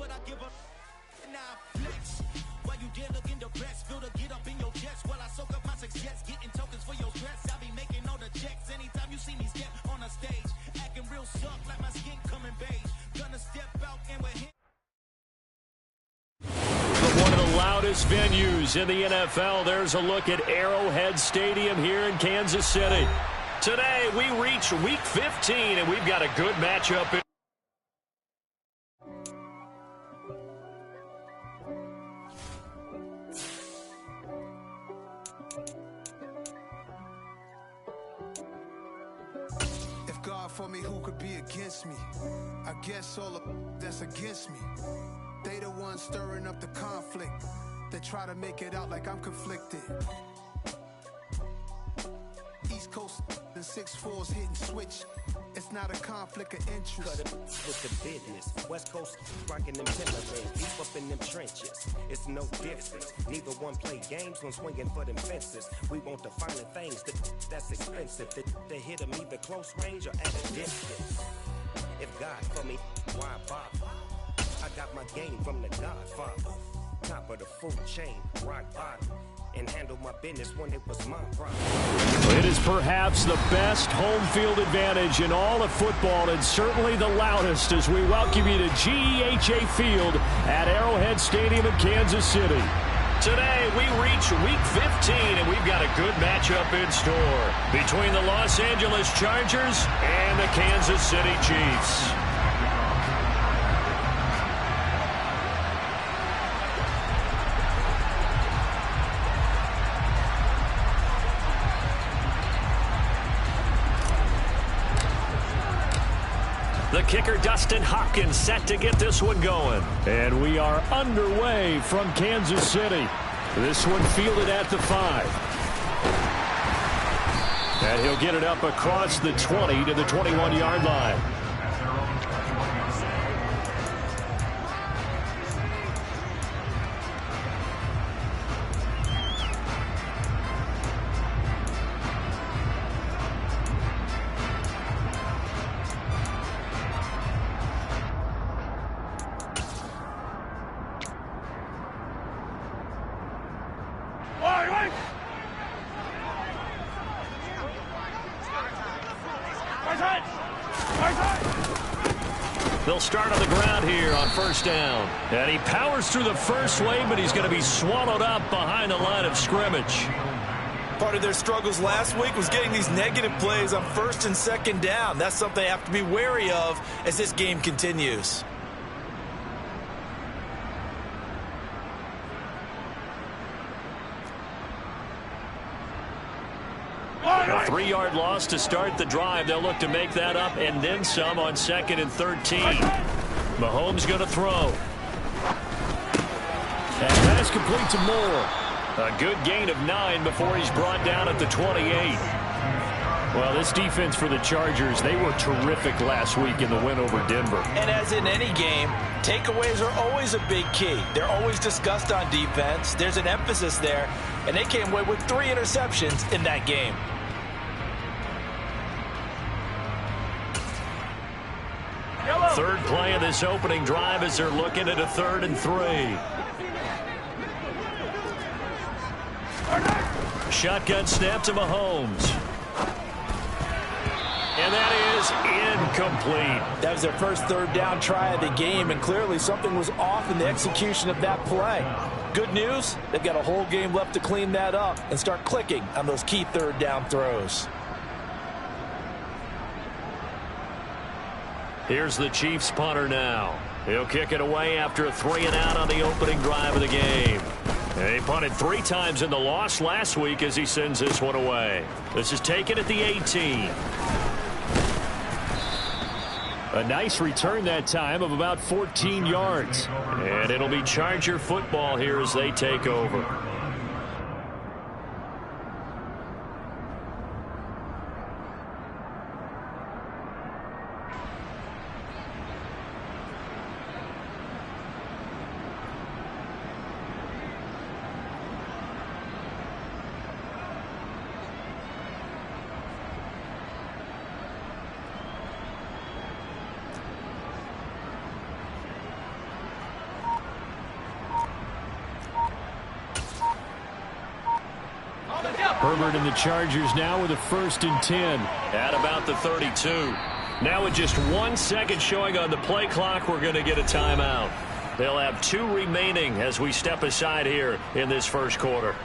but I give up. Now flex. While you there looking the best, feel the get up in your chest. While I soak up my success, getting tokens for your stress. I be making all the checks anytime you see me step on a stage. Acting real soft like my skin coming beige. Gonna step out and with him. From one of the loudest venues in the NFL, there's a look at Arrowhead Stadium here in Kansas City. Today, we reach Week 15, and we've got a good matchup. If God for me, who could be against me? I guess all of that's against me. They the ones stirring up the conflict. They try to make it out like I'm conflicted. East Coast and 6'4s hitting switch. It's not a conflict of interest. Cut it with the business. West Coast rocking them Timberlands, deep up in them trenches. It's no difference. Neither one play games when swinging for them fences. We want the finer things that's expensive. The hit them either close range or at a distance. If God for me, why bother? I got my game from the Godfather. Top of the food chain, rock bottom. And handle my business when it was my problem. It is perhaps the best home field advantage in all of football, and certainly the loudest, as we welcome you to GEHA Field at Arrowhead Stadium in Kansas City. Today, we reach Week 15, and we've got a good matchup in store between the Los Angeles Chargers and the Kansas City Chiefs. The kicker, Dustin Hopkins, set to get this one going. And we are underway from Kansas City. This one fielded at the 5. And he'll get it up across the 20 to the 21-yard line. They'll start on the ground here on first down. And he powers through the first wave, but he's going to be swallowed up behind the line of scrimmage. Part of their struggles last week was getting these negative plays on first and second down. That's something they have to be wary of as this game continues. A 3-yard loss to start the drive. They'll look to make that up and then some on 2nd and 13. Mahomes going to throw. And pass complete to Moore. A good gain of 9 before he's brought down at the 28. Well, this defense for the Chargers, they were terrific last week in the win over Denver. And as in any game, takeaways are always a big key. They're always discussed on defense. There's an emphasis there, and they came away with 3 interceptions in that game. Third play of this opening drive as they're looking at a 3rd and 3. Shotgun snap to Mahomes. And that is incomplete. That was their first 3rd down try of the game, and clearly something was off in the execution of that play. Good news, they've got a whole game left to clean that up and start clicking on those key 3rd down throws. Here's the Chiefs punter now. He'll kick it away after a 3 and out on the opening drive of the game. And he punted 3 times in the loss last week as he sends this one away. This is taken at the 18. A nice return that time of about 14 yards. And it'll be Charger football here as they take over. Herbert and the Chargers now with a 1st and 10 at about the 32. Now with just 1 second showing on the play clock, we're going to get a timeout. They'll have 2 remaining as we step aside here in this first quarter.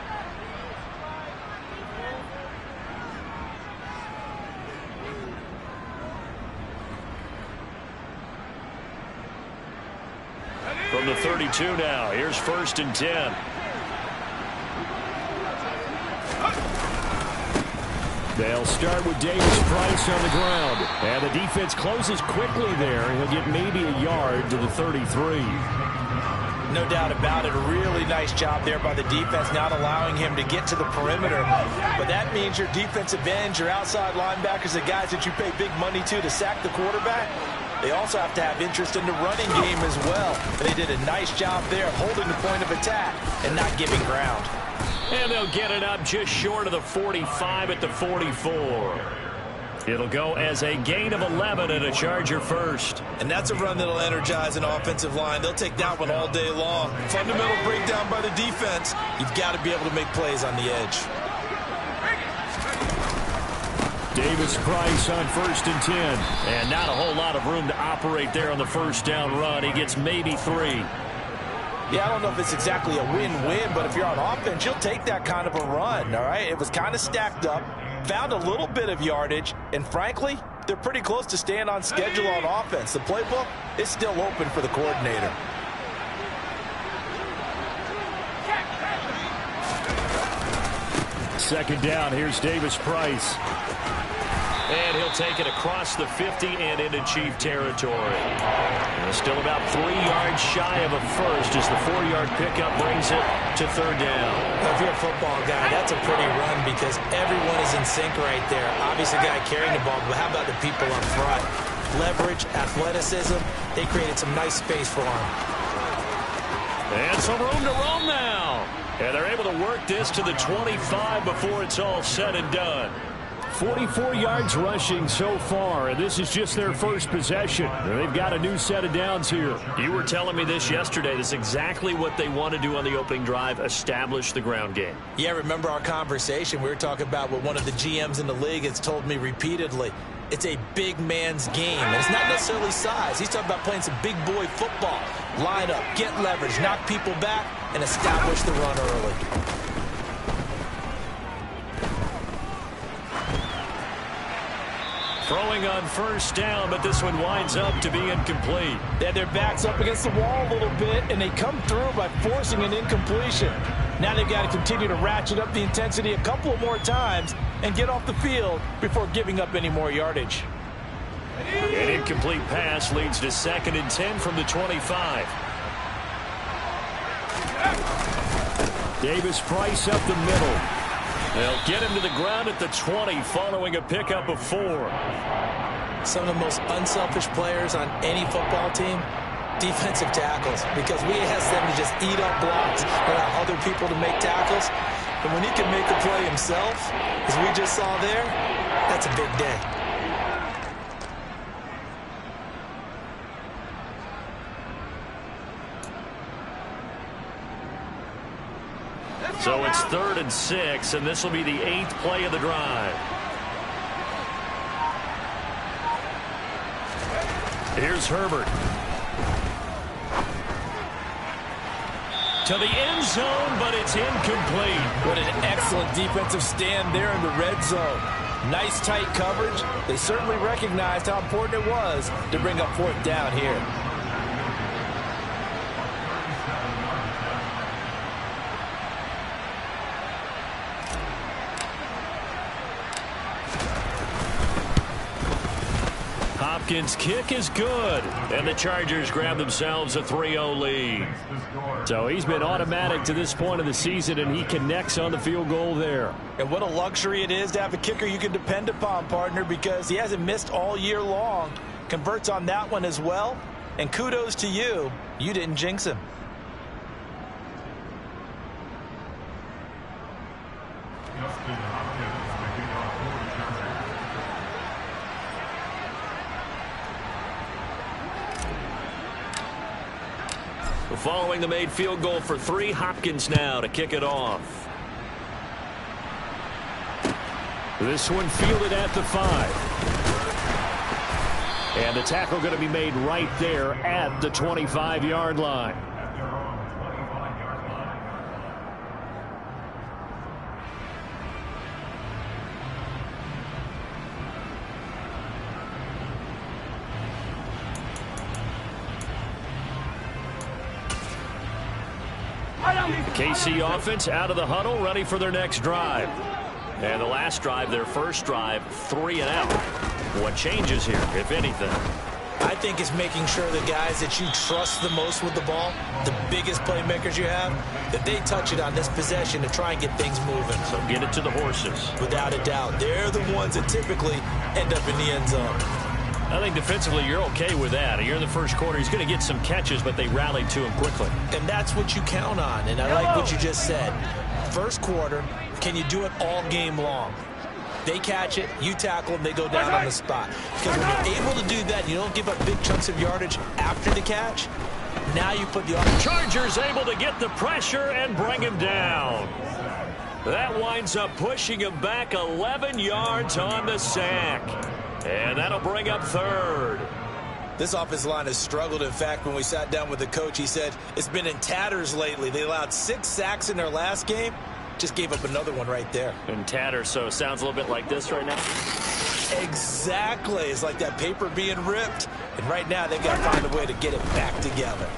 From the 32 now, here's 1st and 10. They'll start with Davis Price on the ground. And the defense closes quickly there. He'll get maybe a yard to the 33. No doubt about it. A really nice job there by the defense, not allowing him to get to the perimeter. But that means your defensive ends, your outside linebackers, the guys that you pay big money to sack the quarterback, they also have to have interest in the running game as well. And they did a nice job there holding the point of attack and not giving ground. And they'll get it up just short of the 45 at the 44. It'll go as a gain of 11 and a Charger first. And that's a run that'll energize an offensive line. They'll take that one all day long. Fundamental breakdown by the defense. You've got to be able to make plays on the edge. Davis Price on 1st and 10. And not a whole lot of room to operate there on the first down run. He gets maybe 3. Yeah, I don't know if it's exactly a win-win, but if you're on offense, you'll take that kind of a run, all right? It was kind of stacked up, found a little bit of yardage, and frankly, they're pretty close to staying on schedule on offense. The playbook is still open for the coordinator. Second down, here's Davis Price. And he'll take it across the 50 and into Chief territory. And still about 3 yards shy of a first as the 4-yard pickup brings it to 3rd down. Well, if you're a football guy, that's a pretty run because everyone is in sync right there. Obviously, the guy carrying the ball, but how about the people up front? Leverage, athleticism, they created some nice space for him. And some room to roam now. And they're able to work this to the 25 before it's all said and done. 44 yards rushing so far, and this is just their first possession. They've got a new set of downs here. You were telling me this yesterday. This is exactly what they want to do on the opening drive, establish the ground game. Yeah, remember our conversation? We were talking about what one of the GMs in the league has told me repeatedly. It's a big man's game, and it's not necessarily size. He's talking about playing some big boy football. Line up, get leverage, knock people back, and establish the run early. Throwing on first down, but this one winds up to be incomplete. They had their backs up against the wall a little bit, and they come through by forcing an incompletion. Now they've got to continue to ratchet up the intensity a couple of more times and get off the field before giving up any more yardage. An incomplete pass leads to 2nd and 10 from the 25. Davis Price up the middle. They'll get him to the ground at the 20 following a pickup of 4. Some of the most unselfish players on any football team, defensive tackles, because we ask them to just eat up blocks and allow other people to make tackles. And when he can make a play himself, as we just saw there, that's a big day. So it's 3rd and 6, and this will be the 8th play of the drive. Here's Herbert. To the end zone, but it's incomplete. What an excellent defensive stand there in the red zone. Nice tight coverage. They certainly recognized how important it was to bring up 4th down here. Hopkins' kick is good, and the Chargers grab themselves a 3-0 lead. So he's been automatic to this point of the season, and he connects on the field goal there. And what a luxury it is to have a kicker you can depend upon, partner, because he hasn't missed all year long. Converts on that one as well, and kudos to you. You didn't jinx him. Following the made field goal for 3, Hopkins now to kick it off. This one fielded at the 5. And the tackle going to be made right there at the 25-yard line. KC offense out of the huddle, ready for their next drive. And the last drive, their first drive, 3 and out. What changes here, if anything? I think it's making sure the guys that you trust the most with the ball, the biggest playmakers you have, that they touch it on this possession to try and get things moving. So get it to the horses. Without a doubt. They're the ones that typically end up in the end zone. I think defensively you're okay with that. You're in the first quarter. He's going to get some catches, but they rallied to him quickly. And that's what you count on. And I like what you just said. First quarter, can you do it all game long? They catch it, you tackle them, they go down on the spot. Because when you're able to do that, you don't give up big chunks of yardage after the catch. Now you put the Chargers able to get the pressure and bring him down. That winds up pushing him back 11 yards on the sack. And that'll bring up third. This offensive line has struggled. In fact, when we sat down with the coach, he said it's been in tatters lately. They allowed 6 sacks in their last game. Just gave up another one right there. In tatters, so it sounds a little bit like this right now. Exactly. It's like that paper being ripped. And right now, they've got to find a way to get it back together.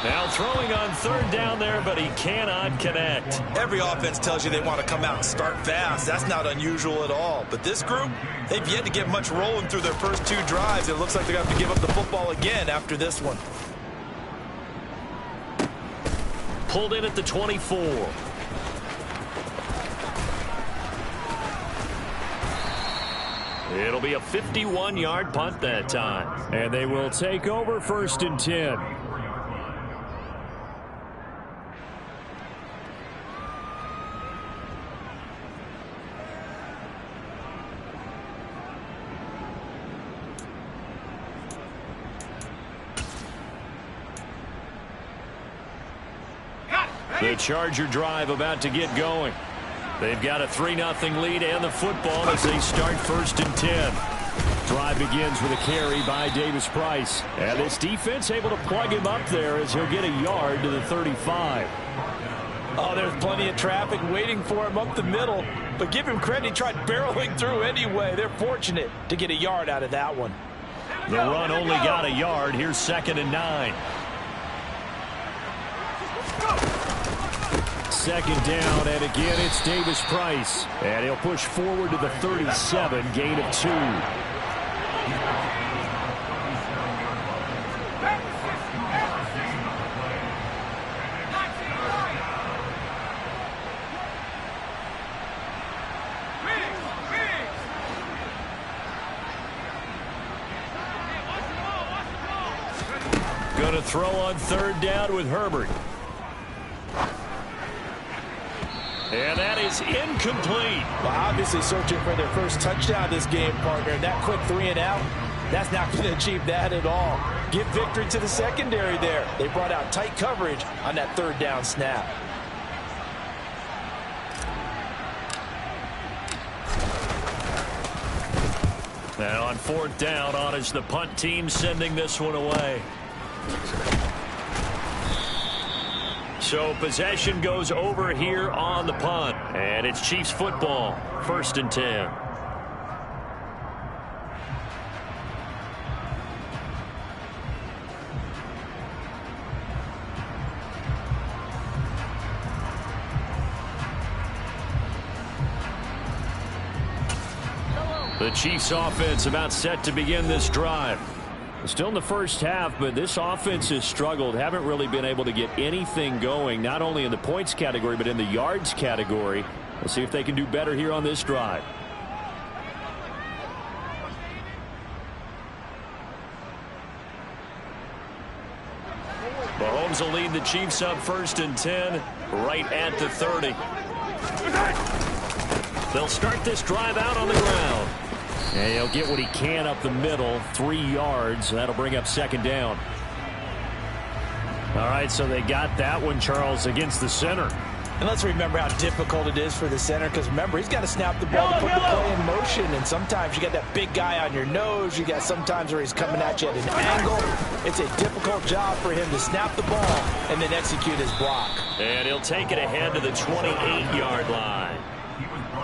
Now throwing on third down there, but he cannot connect. Every offense tells you they want to come out and start fast. That's not unusual at all. But this group, they've yet to get much rolling through their first 2 drives. It looks like they're going to have to give up the football again after this one. Pulled in at the 24. It'll be a 51-yard punt that time. And they will take over 1st and 10. The Charger drive about to get going. They've got a 3-0 lead and the football as they start 1st and 10. Drive begins with a carry by Davis Price. And this defense able to plug him up there as he'll get a yard to the 35. Oh, there's plenty of traffic waiting for him up the middle. But give him credit, he tried barreling through anyway. They're fortunate to get a yard out of that one. The run only got a yard. Here's 2nd and 9. 2nd down, and again it's Davis Price. And he'll push forward to the 37, gain of 2. Going to throw on 3rd down with Herbert. And that is incomplete. Well, obviously searching for their first touchdown this game, partner. That quick 3 and out, that's not going to achieve that at all. Give victory to the secondary there. They brought out tight coverage on that 3rd down snap. And on 4th down, on is the punt team sending this one away. So possession goes over here on the punt. And it's Chiefs football, 1st and 10. The Chiefs offense about set to begin this drive. Still in the first half, but this offense has struggled. Haven't really been able to get anything going, not only in the points category, but in the yards category. We'll see if they can do better here on this drive. Mahomes will lead the Chiefs up 1st and 10, right at the 30. They'll start this drive out on the ground. And he'll get what he can up the middle, 3 yards. That'll bring up 2nd down. All right, so they got that one, Charles, against the center. And let's remember how difficult it is for the center, because remember, he's got to snap the ball to put the play in motion, and sometimes you got that big guy on your nose. You got sometimes where he's coming at you at an angle. It's a difficult job for him to snap the ball and then execute his block. And he'll take it ahead to the 28-yard line.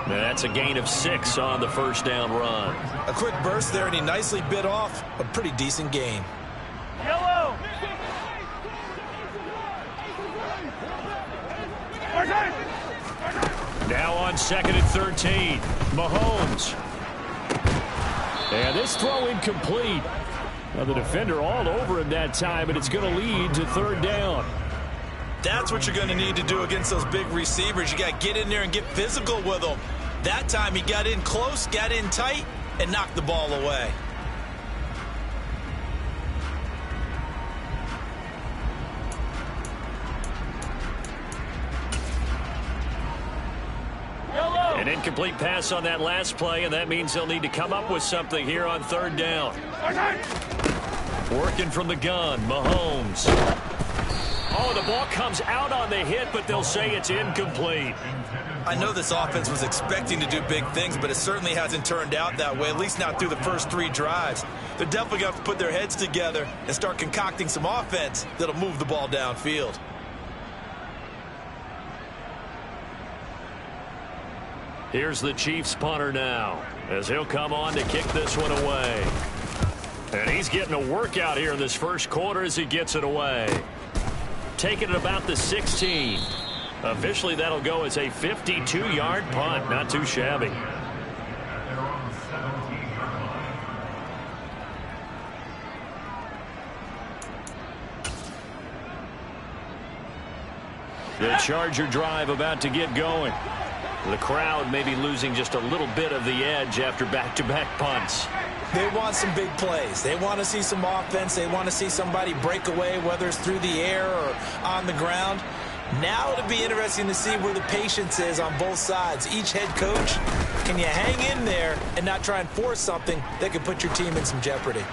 Now that's a gain of 6 on the first down run. A quick burst there, and he nicely bit off a pretty decent gain. Yellow! Now on 2nd and 13, Mahomes. And this throw incomplete. Now the defender all over him that time, and it's going to lead to 3rd down. That's what you're going to need to do against those big receivers. You got to get in there and get physical with them. That time he got in close, got in tight, and knocked the ball away. An incomplete pass on that last play, and that means they'll need to come up with something here on 3rd down. Working from the gun, Mahomes. Oh, the ball comes out on the hit, but they'll say it's incomplete. I know this offense was expecting to do big things, but it certainly hasn't turned out that way, at least not through the first 3 drives. They're definitely going to have to put their heads together and start concocting some offense that'll move the ball downfield. Here's the Chiefs punter now, as he'll come on to kick this one away. And he's getting a workout here in this first quarter as he gets it away. Taking it about the 16. Officially, that'll go as a 52-yard punt. Not too shabby. The Charger drive about to get going. The crowd may be losing just a little bit of the edge after back-to-back punts. They want some big plays. They want to see some offense. They want to see somebody break away, whether it's through the air or on the ground. Now it'll be interesting to see where the patience is on both sides. Each head coach, can you hang in there and not try and force something that could put your team in some jeopardy?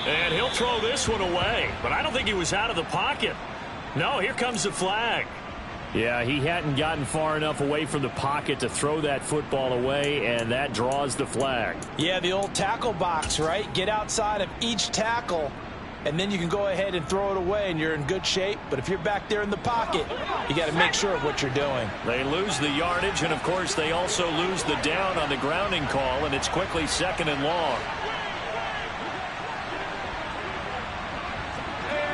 And he'll throw this one away, but I don't think he was out of the pocket. No, here comes the flag. Yeah, he hadn't gotten far enough away from the pocket to throw that football away, and that draws the flag. Yeah, the old tackle box, right? Get outside of each tackle, and then you can go ahead and throw it away, and you're in good shape. But if you're back there in the pocket, you got to make sure of what you're doing. They lose the yardage, and, of course, they also lose the down on the grounding call, and it's quickly 2nd and long.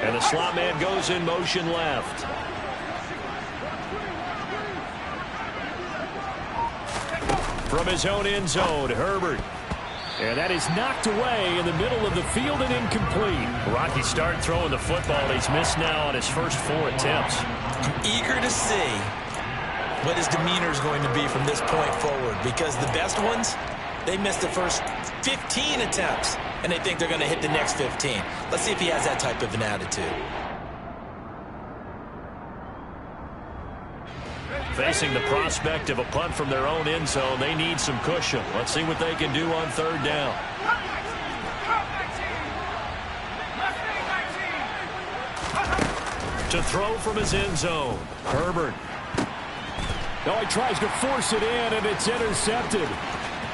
And the slot man goes in motion left. From his own end zone, Herbert. And that is knocked away in the middle of the field and incomplete. Rocky started throwing the football. He's missed now on his first 4 attempts. I'm eager to see what his demeanor is going to be from this point forward, because the best ones, they missed the first 15 attempts, and they think they're going to hit the next 15. Let's see if he has that type of an attitude. Facing the prospect of a punt from their own end zone, they need some cushion. Let's see what they can do on 3rd down. To throw from his end zone, Herbert. Now he tries to force it in, and it's intercepted.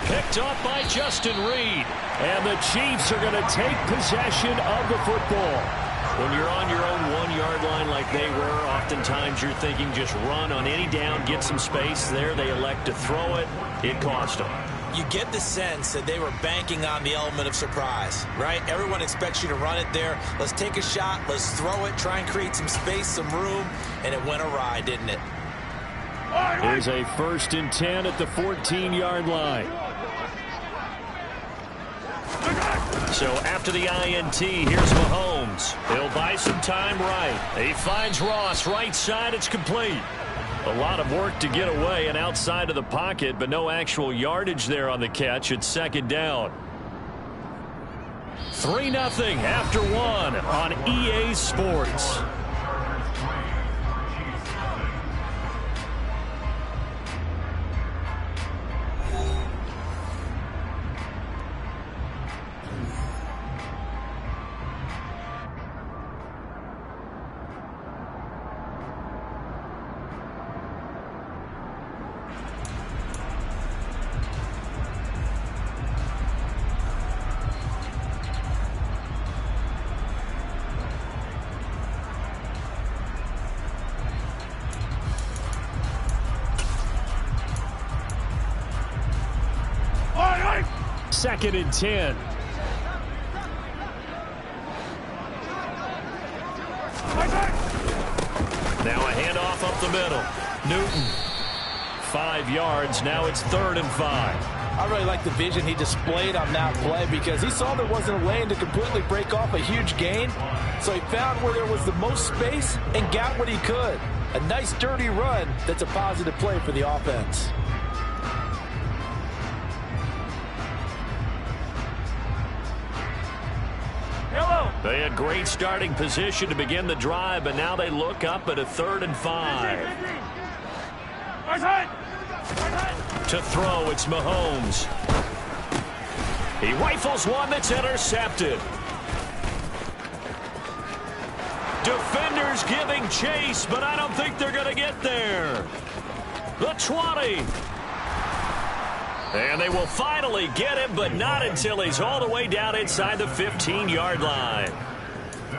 Picked up by Justin Reed. And the Chiefs are going to take possession of the football. When you're on your own 1-yard line like they were, oftentimes you're thinking just run on any down, get some space. There they elect to throw it. It cost them. You get the sense that they were banking on the element of surprise, right? Everyone expects you to run it there. Let's take a shot. Let's throw it. Try and create some space, some room. And it went awry, didn't it? Here's a 1st and 10 at the 14-yard line. So after the INT, here's Mahomes. He'll buy some time right. He finds Ross right side. It's complete. A lot of work to get away and outside of the pocket, but no actual yardage there on the catch. It's 2nd down. 3-0 after 1 on EA Sports. 2nd and 10. Now a handoff up the middle. Newton, 5 yards. Now it's 3rd and 5. I really like the vision he displayed on that play because he saw there wasn't a lane to completely break off a huge gain. So he found where there was the most space and got what he could. A nice dirty run that's a positive play for the offense. They had great starting position to begin the drive, but now they look up at a 3rd and 5. To throw, it's Mahomes. He rifles one that's intercepted. Defenders giving chase, but I don't think they're going to get there. The 20. And they will finally get him, but not until he's all the way down inside the 15-yard line.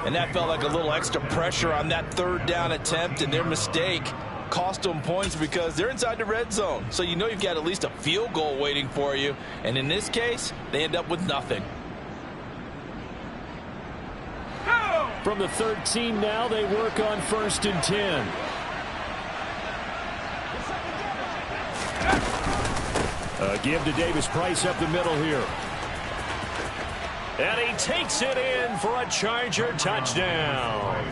And that felt like a little extra pressure on that 3rd down attempt, and their mistake cost them points because they're inside the red zone. So you know you've got at least a field goal waiting for you. And in this case, they end up with nothing. From the 13 now, they work on 1st and 10. Give to Davis Price up the middle here. And he takes it in for a Charger touchdown.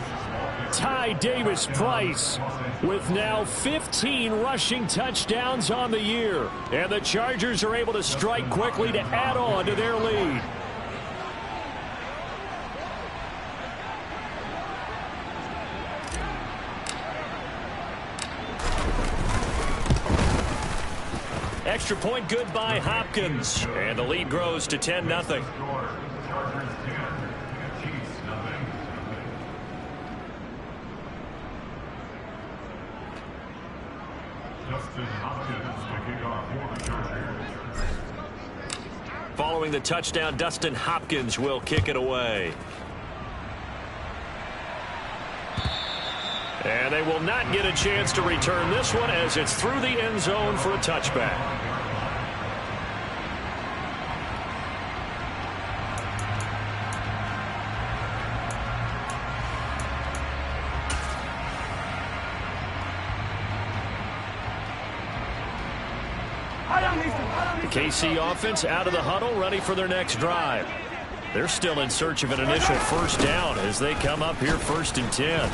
Ty Davis Price with now 15 rushing touchdowns on the year. And the Chargers are able to strike quickly to add on to their lead. Extra point good by Hopkins. And the lead grows to 10-0. Following the touchdown, Dustin Hopkins will kick it away. And they will not get a chance to return this one as it's through the end zone for a touchback. The KC offense out of the huddle, ready for their next drive. They're still in search of an initial 1st down as they come up here 1st and 10.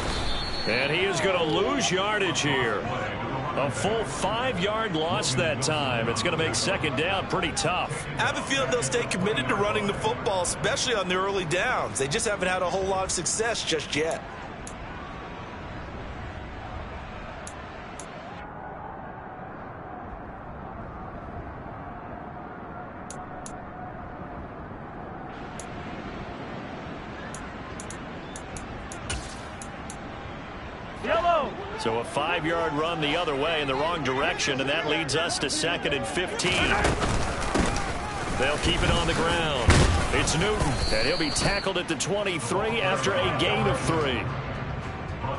And he is going to lose yardage here. A full 5-yard loss that time. It's going to make 2nd down pretty tough. I have a feeling they'll stay committed to running the football, especially on the early downs. They just haven't had a whole lot of success just yet. So a 5-yard run the other way in the wrong direction, and that leads us to 2nd and 15. They'll keep it on the ground. It's Newton, and he'll be tackled at the 23 after a gain of 3.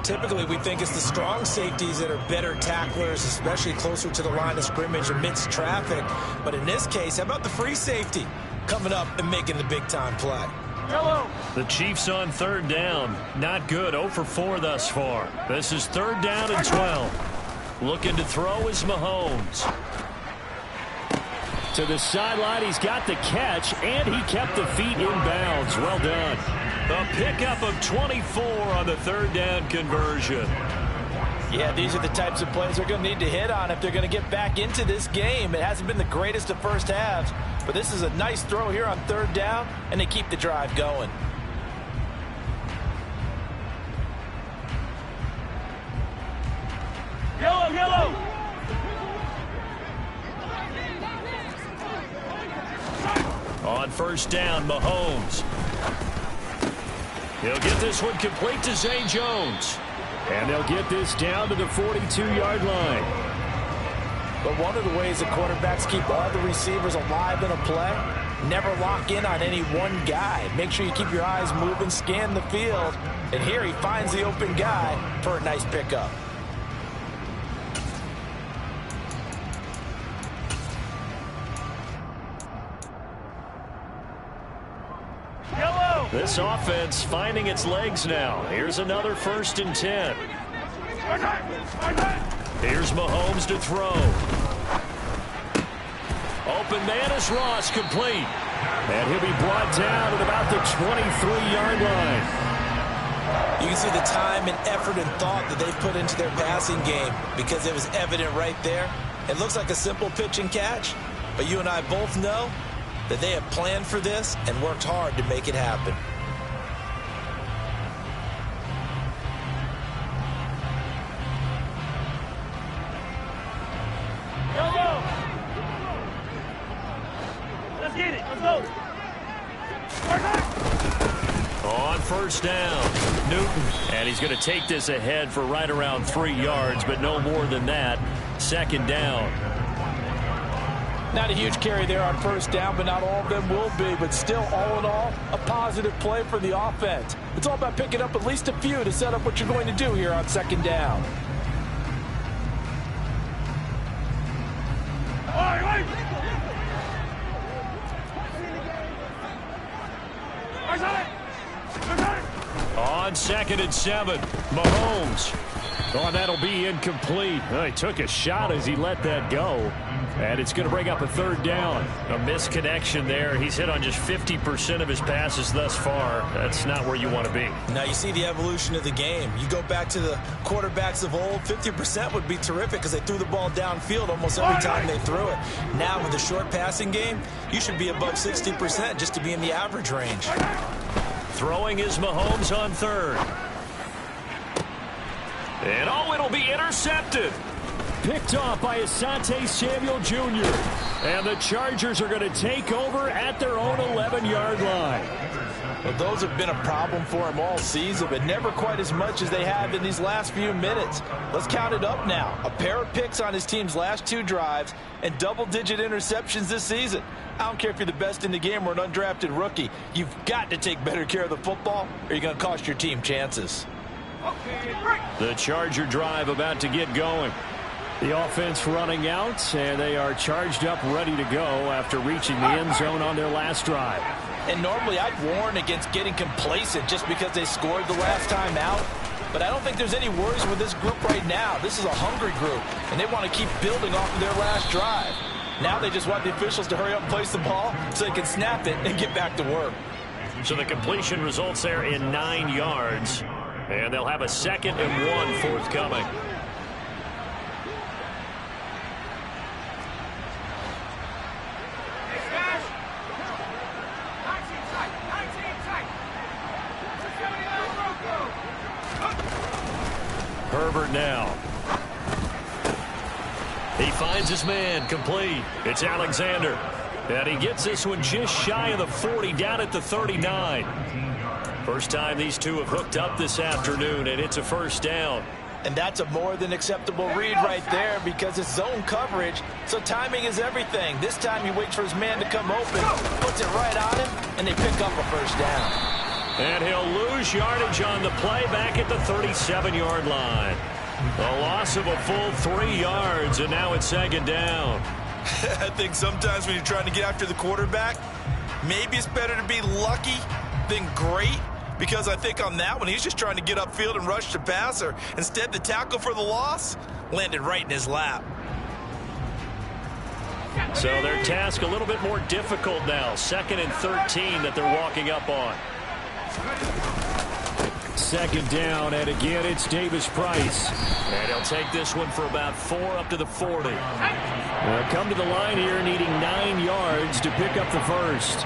Typically, we think it's the strong safeties that are better tacklers, especially closer to the line of scrimmage amidst traffic. But in this case, how about the free safety coming up and making the big-time play? The Chiefs on 3rd down. Not good. 0 for 4 thus far. This is 3rd down and 12. Looking to throw is Mahomes. To the sideline, he's got the catch, and he kept the feet in bounds. Well done. A pickup of 24 on the 3rd down conversion. Yeah, these are the types of plays they're going to need to hit on if they're going to get back into this game. It hasn't been the greatest of first halves, but this is a nice throw here on 3rd down, and they keep the drive going. Yellow! On 1st down, Mahomes. He'll get this one complete to Zay Jones. And they'll get this down to the 42-yard line. But one of the ways the quarterbacks keep all the receivers alive in a play, never lock in on any one guy. Make sure you keep your eyes moving, scan the field. And here he finds the open guy for a nice pickup. this offense finding its legs now. Here's another 1st and 10. Here's Mahomes to throw. Open man is Ross, complete. And he'll be brought down at about the 23-yard line. You can see the time and effort and thought that they put into their passing game because it was evident right there. It looks like a simple pitch and catch, but you and I both know that they have planned for this and worked hard to make it happen. Let's get it. Let's go. On 1st down, Newton. And he's going to take this ahead for right around 3 yards, but no more than that. 2nd down. Not a huge carry there on 1st down, but not all of them will be. But still, all in all, a positive play for the offense. It's all about picking up at least a few to set up what you're going to do here on 2nd down. On 2nd and 7, Mahomes. Oh, that'll be incomplete. Oh, he took a shot as he let that go. And it's going to bring up a 3rd down. A misconnection there. He's hit on just 50% of his passes thus far. That's not where you want to be. Now you see the evolution of the game. You go back to the quarterbacks of old, 50% would be terrific because they threw the ball downfield almost every time they threw it. Now with the short passing game, you should be above 60% just to be in the average range. Throwing is Mahomes on 3rd. And it'll be intercepted. Picked off by Asante Samuel Jr. And the Chargers are going to take over at their own 11-yard line. Well, those have been a problem for him all season, but never quite as much as they have in these last few minutes. Let's count it up now. A pair of picks on his team's last 2 drives and double-digit interceptions this season. I don't care if you're the best in the game or an undrafted rookie. You've got to take better care of the football or you're going to cost your team chances. The Charger drive about to get going. The offense running out, and they are charged up, ready to go after reaching the end zone on their last drive. And normally I'd warn against getting complacent just because they scored the last time out. But I don't think there's any worries with this group right now. This is a hungry group, and they want to keep building off of their last drive. Now they just want the officials to hurry up and place the ball so they can snap it and get back to work. So the completion results there in 9 yards, and they'll have a 2nd and 1 forthcoming. Herbert now. He finds his man, complete. It's Alexander. And he gets this one just shy of the 40, down at the 39. First time these two have hooked up this afternoon, and it's a 1st down. And that's a more than acceptable read right there because it's zone coverage, so timing is everything. This time he waits for his man to come open, puts it right on him, and they pick up a 1st down. And he'll lose yardage on the play back at the 37-yard line. A loss of a full 3 yards, and now it's 2nd down. I think sometimes when you're trying to get after the quarterback, maybe it's better to be lucky than great, because I think on that one, he's just trying to get upfield and rush the passer. Instead, the tackle for the loss landed right in his lap. So their task a little bit more difficult now. 2nd and 13 that they're walking up on. 2nd down, and again, it's Davis Price. And he'll take this one for about 4 up to the 40. They'll come to the line here needing 9 yards to pick up the 1st.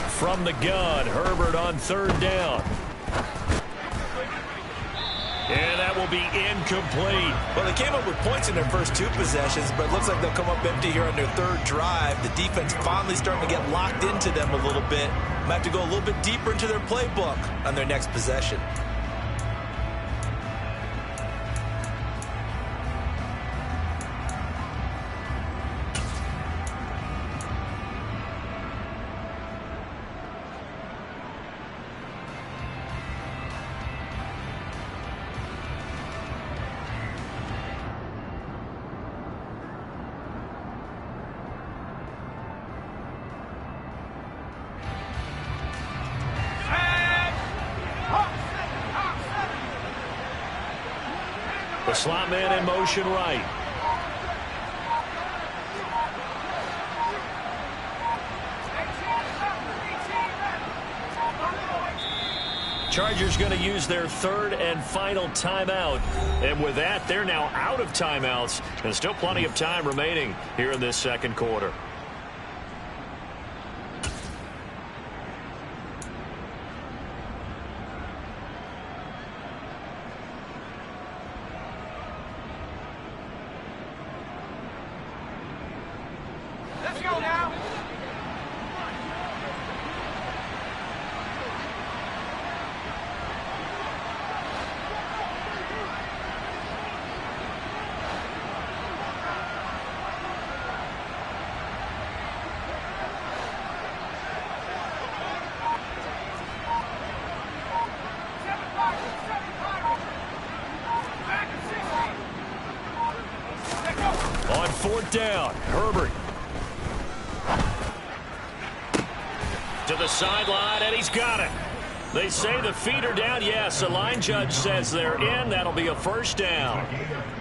From the gun, Herbert on 3rd down. And that will be incomplete. Well, they came up with points in their first 2 possessions, but it looks like they'll come up empty here on their 3rd drive. The defense finally starting to get locked into them a little bit. Might have to go a little bit deeper into their playbook on their next possession. The slot man in motion right. Chargers going to use their third and final timeout. And with that, they're now out of timeouts. And still plenty of time remaining here in this second quarter. Let's go now. On fourth down, Herbert. To the sideline, and he's got it. They say the feet are down. Yes, the line judge says they're in. That'll be a first down.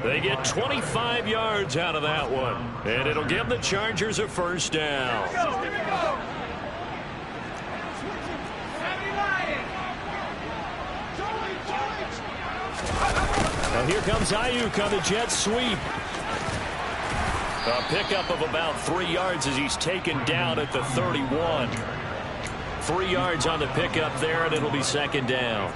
They get 25 yards out of that one. And it'll give the Chargers a first down. Here we go. Now here comes Ayuk on the jet sweep. A pickup of about 3 yards as he's taken down at the 31. 3 yards on the pickup there, and it'll be second down.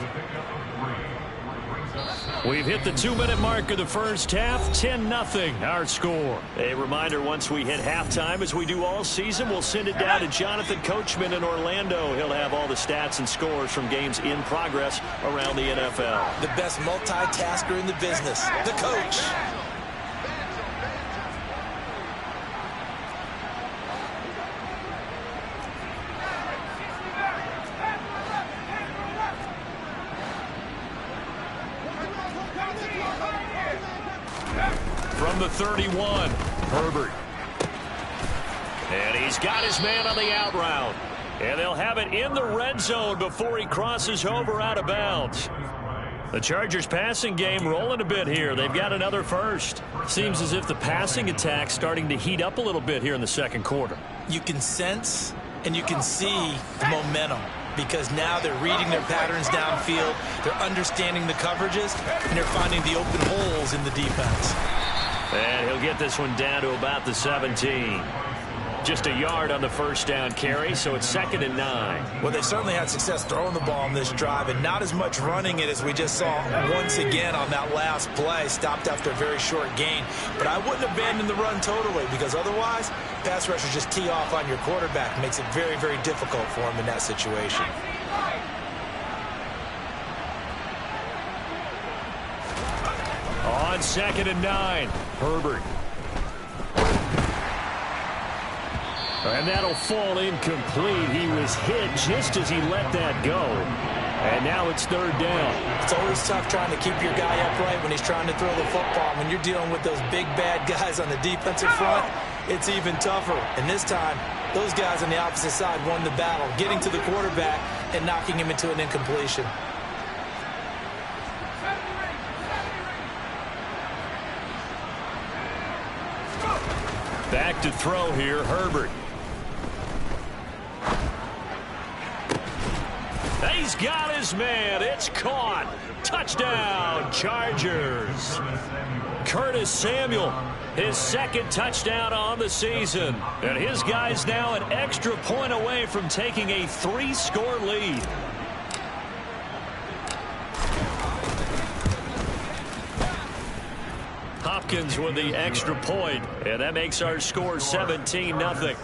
We've hit the 2-minute mark of the first half. 10-0 our score. A reminder, once we hit halftime, as we do all season, we'll send it down to Jonathan Coachman in Orlando. He'll have all the stats and scores from games in progress around the NFL. The best multitasker in the business, the coach. From the 31, Herbert. And he's got his man on the out route. And they'll have it in the red zone before he crosses over out of bounds. The Chargers passing game rolling a bit here. They've got another first. Seems as if the passing attack's starting to heat up a little bit here in the second quarter. You can sense and you can see the momentum, because now they're reading their patterns downfield, they're understanding the coverages, and they're finding the open holes in the defense. And he'll get this one down to about the 17. Just a yard on the first down carry, so it's 2nd and 9. Well, they certainly had success throwing the ball on this drive, and not as much running it as we just saw once again on that last play. Stopped after a very short gain. But I wouldn't abandon the run totally, because otherwise, pass rushers just tee off on your quarterback. Makes it very, very difficult for him in that situation. On 2nd and 9, Herbert. And that'll fall incomplete. He was hit just as he let that go. And now it's 3rd down. It's always tough trying to keep your guy upright when he's trying to throw the football. When you're dealing with those big, bad guys on the defensive front, it's even tougher. And this time, those guys on the opposite side won the battle, getting to the quarterback and knocking him into an incompletion. Back to throw here, Herbert. He's got his man. It's caught. Touchdown, Chargers. Curtis Samuel, his 2nd touchdown on the season. And his guy's now an extra point away from taking a 3-score lead. Hopkins with the extra point, and that makes our score 17-0.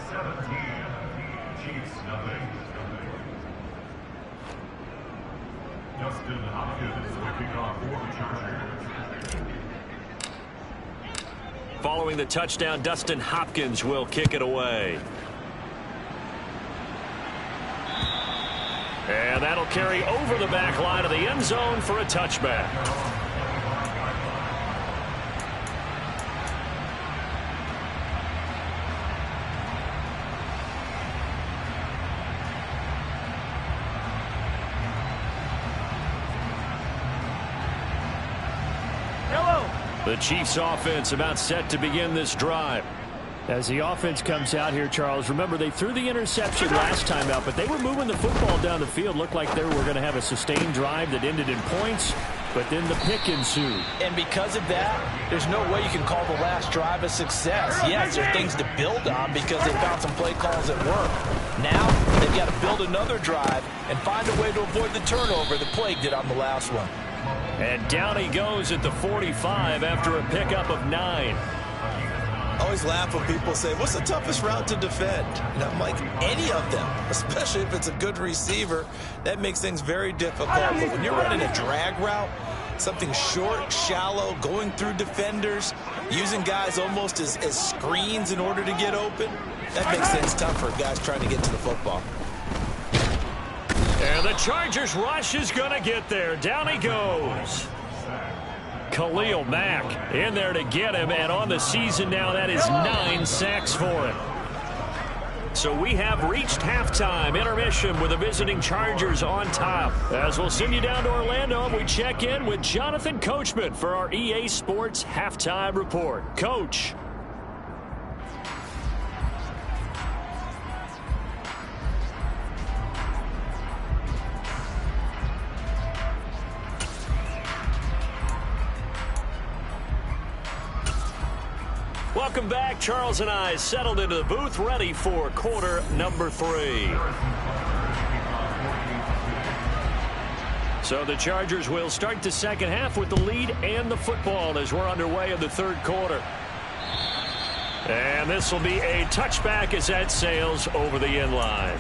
Following the touchdown, Dustin Hopkins will kick it away. And that'll carry over the back line of the end zone for a touchback. Hello. The Chiefs offense about set to begin this drive. As the offense comes out here, Charles, remember they threw the interception last time out, but they were moving the football down the field. Looked like they were going to have a sustained drive that ended in points, but then the pick ensued. And because of that, there's no way you can call the last drive a success. Yes, there are things to build on because they found some play calls that work. Now they've got to build another drive and find a way to avoid the turnover that plagued it on the last one. And down he goes at the 45 after a pickup of 9. I always laugh when people say, what's the toughest route to defend? And I'm like, any of them, especially if it's a good receiver. That makes things very difficult. But when you're running a drag route, something short, shallow, going through defenders, using guys almost as screens in order to get open, that makes things tough for guys trying to get to the football. And the Chargers rush is going to get there. Down he goes. Khalil Mack in there to get him, and on the season now, that is 9 sacks for him. So we have reached halftime intermission with the visiting Chargers on top. As we'll send you down to Orlando, and we check in with Jonathan Coachman for our EA Sports Halftime Report. Coach. Welcome back. Charles and I settled into the booth, ready for quarter number 3. So the Chargers will start the second half with the lead and the football as we're underway in the third quarter. And this will be a touchback as that sails over the end line.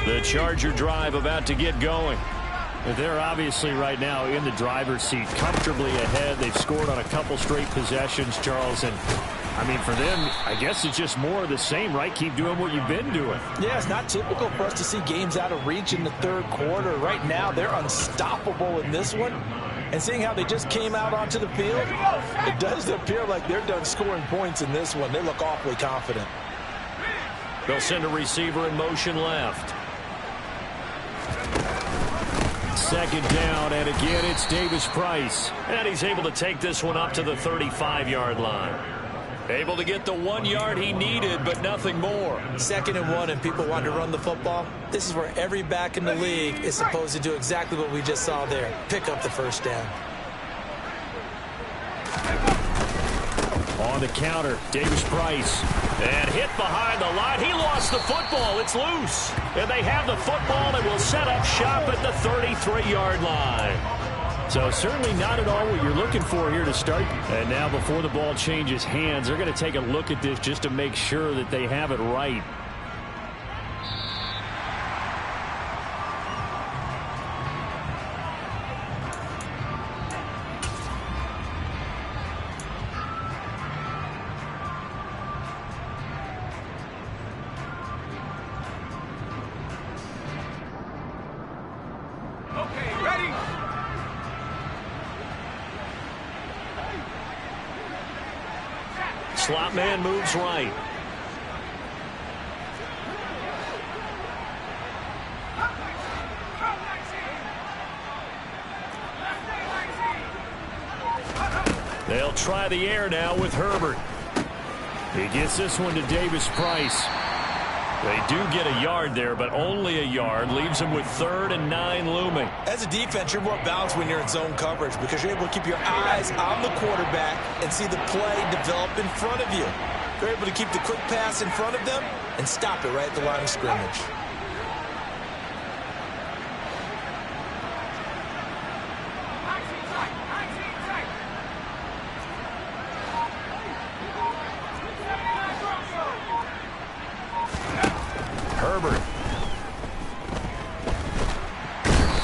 The Charger drive about to get going. They're obviously right now in the driver's seat, comfortably ahead. They've scored on a couple straight possessions, Charles. And, I mean, for them, I guess it's just more of the same, right? Keep doing what you've been doing. Yeah, it's not typical for us to see games out of reach in the third quarter. Right now, they're unstoppable in this one. And seeing how they just came out onto the field, it does appear like they're done scoring points in this one. They look awfully confident. They'll send a receiver in motion left. Second down, and again, it's Davis Price. And he's able to take this one up to the 35-yard line. Able to get the 1 yard he needed, but nothing more. 2nd and 1, and people want to run the football. This is where every back in the league is supposed to do exactly what we just saw there. Pick up the first down. On the counter, Davis Price. And hit behind the line. He lost the football. It's loose. And they have the football and will set up shop at the 33-yard line. So certainly not at all what you're looking for here to start. And now before the ball changes hands, they're going to take a look at this just to make sure that they have it right. Slot man moves right. They'll try the air now with Herbert. He gets this one to Davis Price. They do get a yard there, but only a yard. Leaves them with 3rd and 9 looming. As a defense, you're more balanced when you're in zone coverage because you're able to keep your eyes on the quarterback and see the play develop in front of you. You're able to keep the quick pass in front of them and stop it right at the line of scrimmage. Herbert.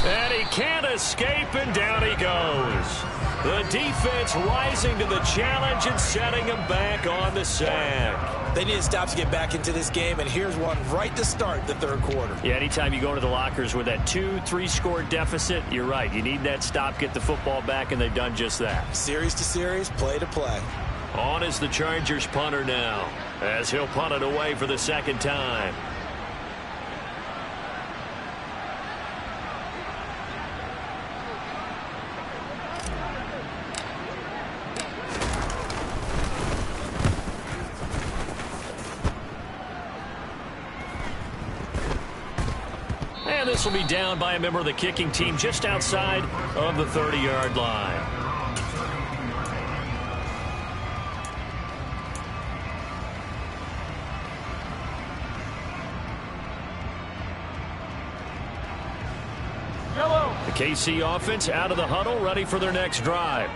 And he can't escape, and down he goes. The defense rising to the challenge and setting him back on the sack. They need to stop to get back into this game, and here's one right to start the third quarter. Yeah, anytime you go into the lockers with that 2-3 score deficit, you're right. You need that stop, get the football back, and they've done just that. Series to series, play to play. On is the Chargers punter now, as he'll punt it away for the second time. And this will be down by a member of the kicking team just outside of the 30-yard line. The KC offense out of the huddle, ready for their next drive.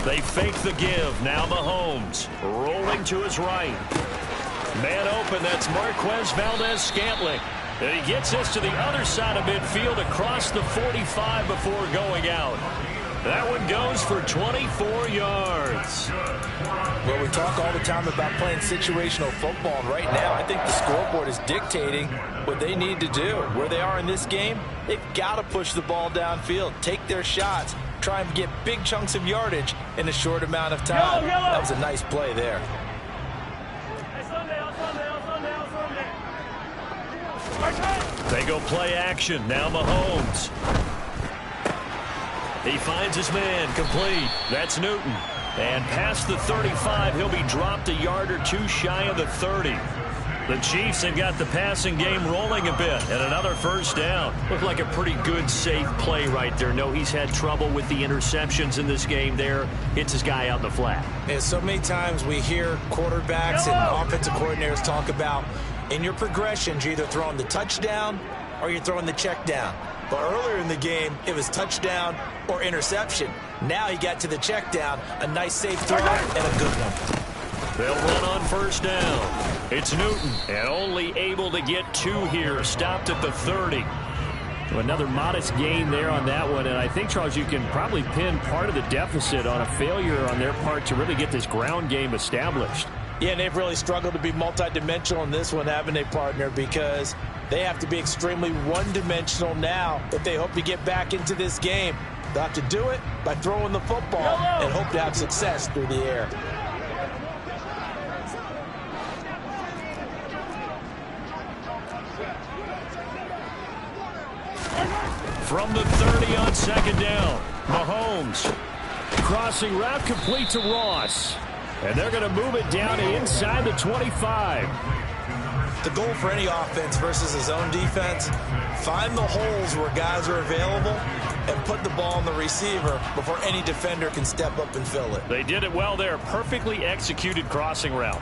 They fake the give. Now Mahomes rolling to his right. Man open. That's Marquez Valdez-Scantling. And he gets this to the other side of midfield across the 45 before going out. That one goes for 24 yards. Well, we talk all the time about playing situational football, and right now I think the scoreboard is dictating what they need to do. Where they are in this game, they've got to push the ball downfield, take their shots, try and get big chunks of yardage in a short amount of time. That was a nice play there. They go play action. Now Mahomes. He finds his man, complete. That's Newton. And past the 35, he'll be dropped a yard or two shy of the 30. The Chiefs have got the passing game rolling a bit, and another first down. Looked like a pretty good, safe play right there. No, he's had trouble with the interceptions in this game there. Hits his guy out in the flat. And so many times we hear quarterbacks and offensive coordinators talk about in your progressions, you're either throwing the touchdown or you're throwing the check down. But earlier in the game, it was touchdown or interception. Now he got to the check down, a nice safe throw, and a good one. They'll run on first down. It's Newton, and only able to get 2 here. Stopped at the 30. Another modest gain there on that one, and I think, Charles, you can probably pin part of the deficit on a failure on their part to really get this ground game established. Yeah, and they've really struggled to be multidimensional in this one, haven't they, partner, because they have to be extremely one-dimensional now if they hope to get back into this game. They'll have to do it by throwing the football and hope to have success through the air. From the 30 on second down, Mahomes. Crossing route complete to Ross. And they're going to move it down inside the 25. The goal for any offense versus his own defense, find the holes where guys are available and put the ball on the receiver before any defender can step up and fill it. They did it well there. Perfectly executed crossing route.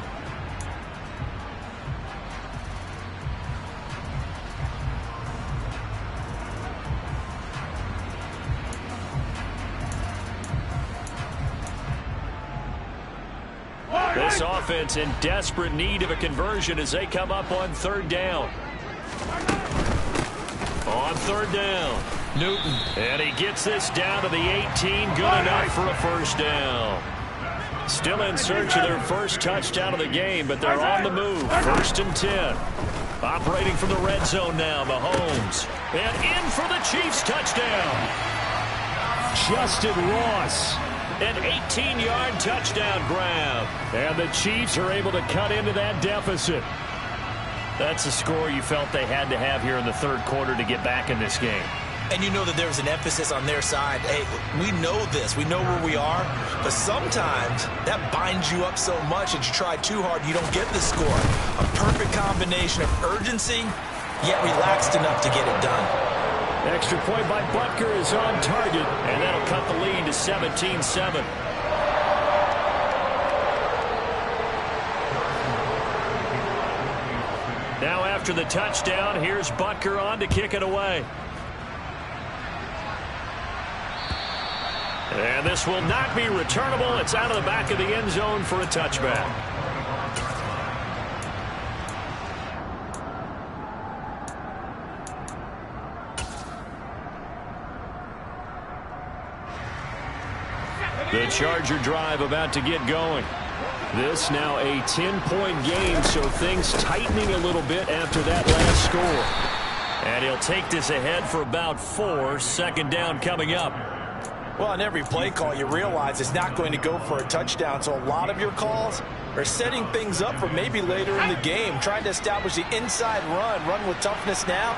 This offense in desperate need of a conversion as they come up on third down. On third down, Newton. And he gets this down to the 18. Good enough for a first down. Still in search of their first touchdown of the game, but they're on the move. 1st and 10. Operating from the red zone now, Mahomes. And in for the Chiefs touchdown. Justin Ross. An 18-yard touchdown grab. And the Chiefs are able to cut into that deficit. That's a score you felt they had to have here in the third quarter to get back in this game. And you know that there's an emphasis on their side. Hey, we know this. We know where we are. But sometimes that binds you up so much that you try too hard, you don't get the score. A perfect combination of urgency, yet relaxed enough to get it done. Extra point by Butker is on target, and that'll cut the lead to 17-7. Now after the touchdown, here's Butker on to kick it away. And this will not be returnable. It's out of the back of the end zone for a touchback. The Charger drive about to get going. This now a 10-point game, so things tightening a little bit after that last score. And he'll take this ahead for about 4. Second down coming up. Well, on every play call, you realize it's not going to go for a touchdown, so a lot of your calls are setting things up for maybe later in the game, trying to establish the inside run with toughness now,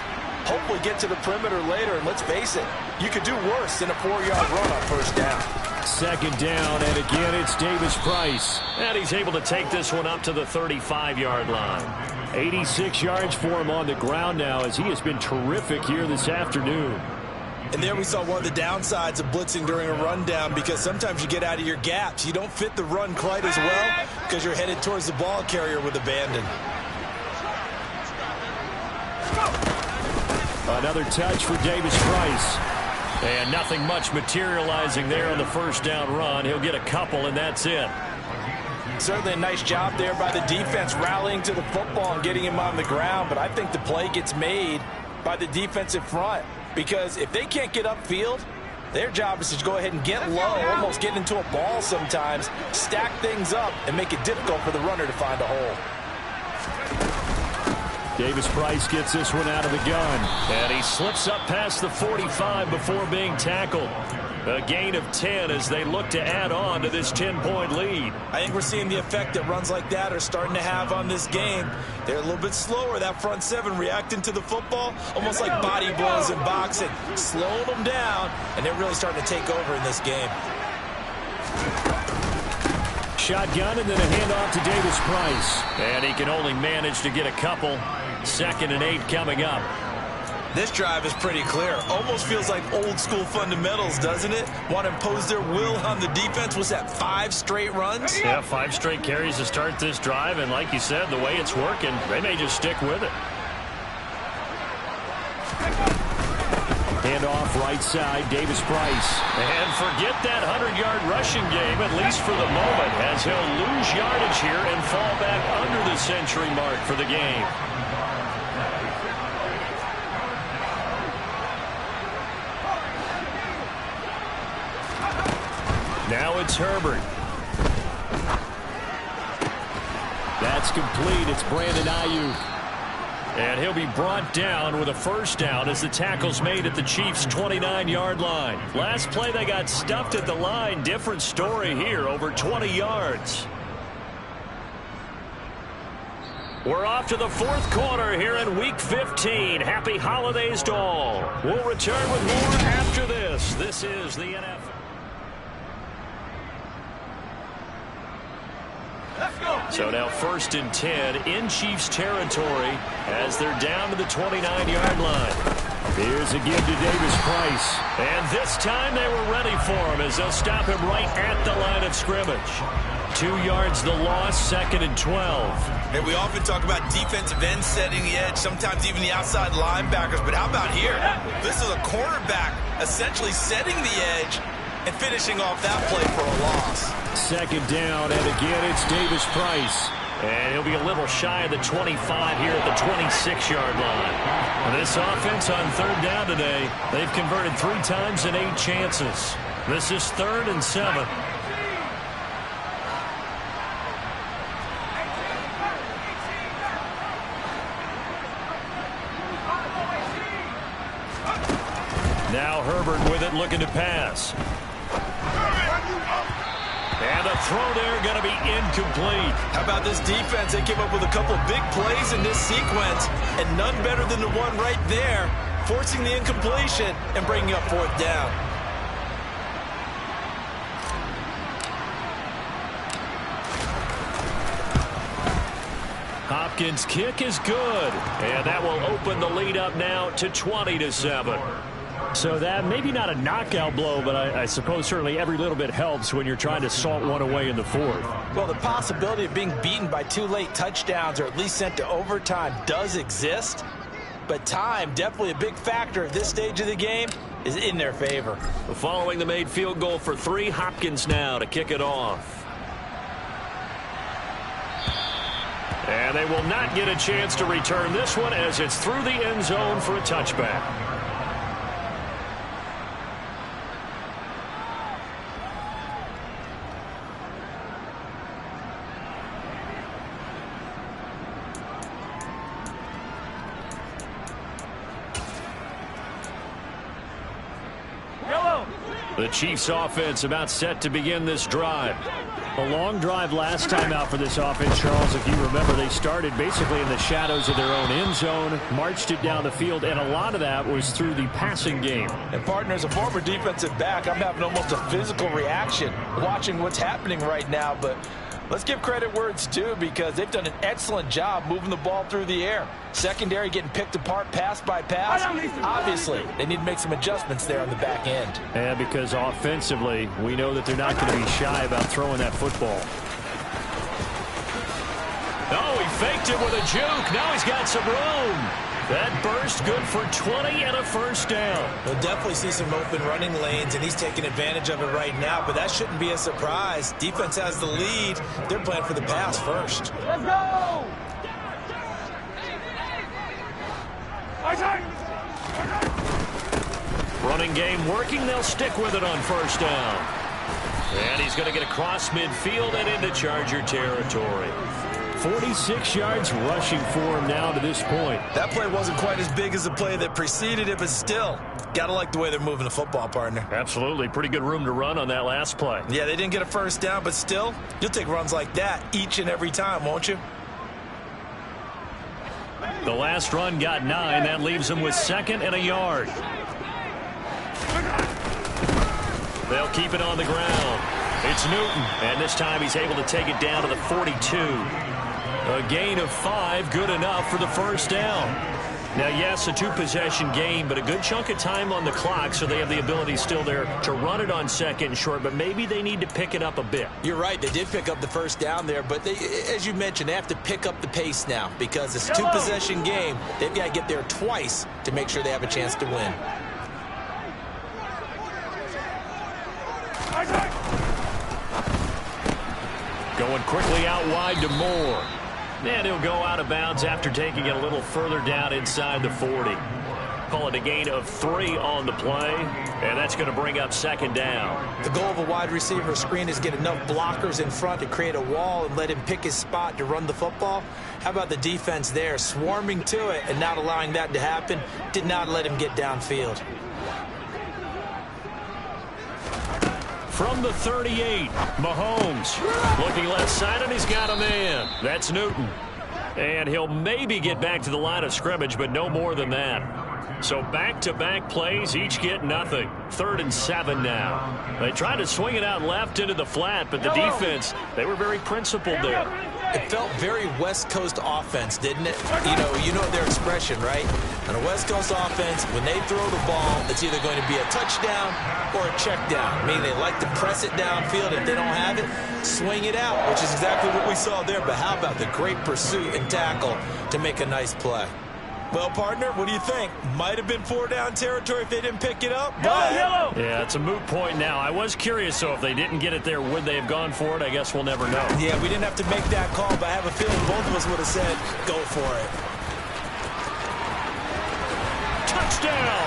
hopefully get to the perimeter later, and let's face it, you could do worse than a 4-yard run on first down. Second down, and again it's Davis Price. And he's able to take this one up to the 35-yard line. 86 yards for him on the ground now, as he has been terrific here this afternoon. And there we saw one of the downsides of blitzing during a rundown, because sometimes you get out of your gaps. You don't fit the run quite as well because you're headed towards the ball carrier with abandon. Another touch for Davis Price. And nothing much materializing there on the first down run. He'll get a couple, and that's it. Certainly a nice job there by the defense rallying to the football and getting him on the ground, but I think the play gets made by the defensive front. Because if they can't get upfield, their job is to go ahead and get low, almost get into a ball sometimes, stack things up, and make it difficult for the runner to find a hole. Davis Price gets this one out of the gun. And he slips up past the 45 before being tackled. A gain of 10 as they look to add on to this 10-point lead. I think we're seeing the effect that runs like that are starting to have on this game. They're a little bit slower, that front seven, reacting to the football, almost like body blows in boxing, slowing them down, and they're really starting to take over in this game. Shotgun and then a handoff to Davis Price. And he can only manage to get a couple. 2nd and 8 coming up. This drive is pretty clear. Almost feels like old school fundamentals, doesn't it? Want to impose their will on the defense. Was that 5 straight runs? Yeah, 5 straight carries to start this drive. And like you said, the way it's working, they may just stick with it. Handoff right side, Davis Price. And forget that 100-yard rushing game, at least for the moment, as he'll lose yardage here and fall back under the century mark for the game. Now it's Herbert. That's complete. It's Brandon Ayuk. And he'll be brought down with a first down as the tackle's made at the Chiefs' 29-yard line. Last play, they got stuffed at the line. Different story here, over 20 yards. We're off to the 4th quarter here in Week 15. Happy holidays to all. We'll return with more after this. This is the NFL. So now 1st and 10 in Chiefs territory as they're down to the 29-yard line. Here's a give to Davis Price. And this time they were ready for him as they'll stop him right at the line of scrimmage. 2 yards the loss, 2nd and 12. And we often talk about defensive ends setting the edge, sometimes even the outside linebackers. But how about here? This is a cornerback essentially setting the edge and finishing off that play for a loss. 2nd down, and again it's Davis Price. And he'll be a little shy of the 25 here at the 26-yard line. This offense on 3rd down today, they've converted 3 times in 8 chances. This is 3rd and 7. Now Herbert with it, looking to pass. And the throw there going to be incomplete. How about this defense? They came up with a couple of big plays in this sequence, and none better than the one right there, forcing the incompletion and bringing up 4th down. Hopkins' kick is good, and that will open the lead up now to 20-7. So that maybe not a knockout blow, but I suppose certainly every little bit helps when you're trying to salt one away in the 4th. Well, the possibility of being beaten by 2 late touchdowns or at least sent to overtime does exist, but time, definitely a big factor at this stage of the game, is in their favor. Following the made field goal for 3, Hopkins now to kick it off. And they will not get a chance to return this one as it's through the end zone for a touchback. The Chiefs offense about set to begin this drive. A long drive last time out for this offense, Charles. If you remember, they started basically in the shadows of their own end zone, marched it down the field, and a lot of that was through the passing game. And, partner, as a former defensive back, I'm having almost a physical reaction watching what's happening right now. But let's give credit where it's due, because they've done an excellent job moving the ball through the air. Secondary getting picked apart pass by pass. Obviously, they need to make some adjustments there on the back end. Yeah, because offensively, we know that they're not going to be shy about throwing that football. Oh, he faked it with a juke. Now he's got some room. That burst good for 20 and a first down. We'll definitely see some open running lanes, and he's taking advantage of it right now, but that shouldn't be a surprise. Defense has the lead. They're playing for the pass first. Let's go! Running game working. They'll stick with it on first down. And he's going to get across midfield and into Charger territory. 46 yards rushing for him now to this point. That play wasn't quite as big as the play that preceded it, but still, got to like the way they're moving the football, partner. Absolutely. Pretty good room to run on that last play. Yeah, they didn't get a first down, but still, you'll take runs like that each and every time, won't you? The last run got 9. That leaves him with 2nd and a yard. They'll keep it on the ground. It's Newton, and this time he's able to take it down to the 42. A gain of 5, good enough for the first down. Now, yes, a 2-possession game, but a good chunk of time on the clock, so they have the ability still there to run it on 2nd and short, but maybe they need to pick it up a bit. You're right. They did pick up the first down there, but they, as you mentioned, they have to pick up the pace now because it's a 2-possession game. They've got to get there twice to make sure they have a chance to win. Going quickly out wide to Moore. And he'll go out of bounds after taking it a little further down inside the 40. Call it a gain of 3 on the play, and that's going to bring up 2nd down. The goal of a wide receiver screen is get enough blockers in front to create a wall and let him pick his spot to run the football. How about the defense there, swarming to it and not allowing that to happen? Did not let him get downfield. From the 38, Mahomes looking left side, and he's got a man. That's Newton. And he'll maybe get back to the line of scrimmage, but no more than that. So back-to-back plays, each get nothing. 3rd and 7 now. They tried to swing it out left into the flat, but the defense, they were very principled there. It felt very West Coast offense, didn't it? You know their expression, right? On a West Coast offense, when they throw the ball, it's either going to be a touchdown or a check down. Meaning they like to press it downfield. If they don't have it, swing it out, which is exactly what we saw there. But how about the great pursuit and tackle to make a nice play? Well, partner, what do you think? Might have been 4-down territory if they didn't pick it up. But yeah, it's a moot point now. I was curious, though, if they didn't get it there, would they have gone for it? I guess we'll never know. Yeah, we didn't have to make that call, but I have a feeling both of us would have said, go for it. Touchdown!